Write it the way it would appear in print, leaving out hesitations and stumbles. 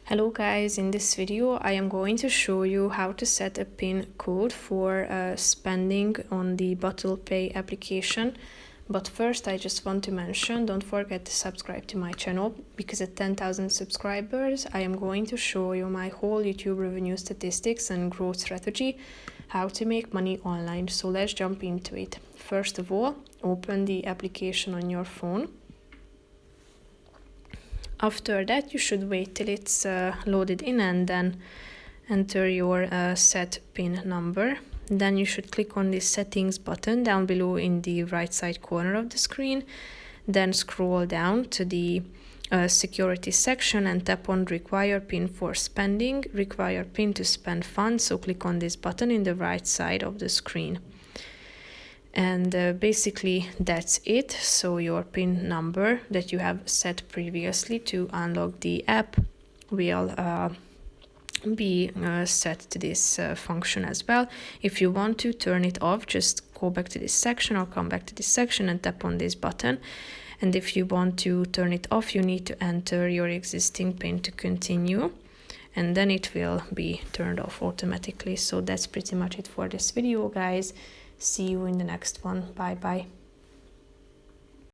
Hello guys, in this video I am going to show you how to set a PIN code for spending on the Bottlepay application. But first I just want to mention, don't forget to subscribe to my channel, because at 10,000 subscribers I am going to show you my whole YouTube revenue statistics and growth strategy, how to make money online. So let's jump into it. First of all, open the application on your phone. After that, you should wait till it's loaded in and then enter your set PIN number. Then you should click on the settings button down below in the right side corner of the screen. Then scroll down to the security section and tap on require PIN for spending, require PIN to spend funds. So click on this button in the right side of the screen. And basically that's it. So your PIN number that you have set previously to unlock the app will be set to this function as well. If you want to turn it off, just go back to this section or come back to this section and tap on this button. And if you want to turn it off, you need to enter your existing PIN to continue, and then it will be turned off automatically. So that's pretty much it for this video, guys. See you in the next one. Bye bye.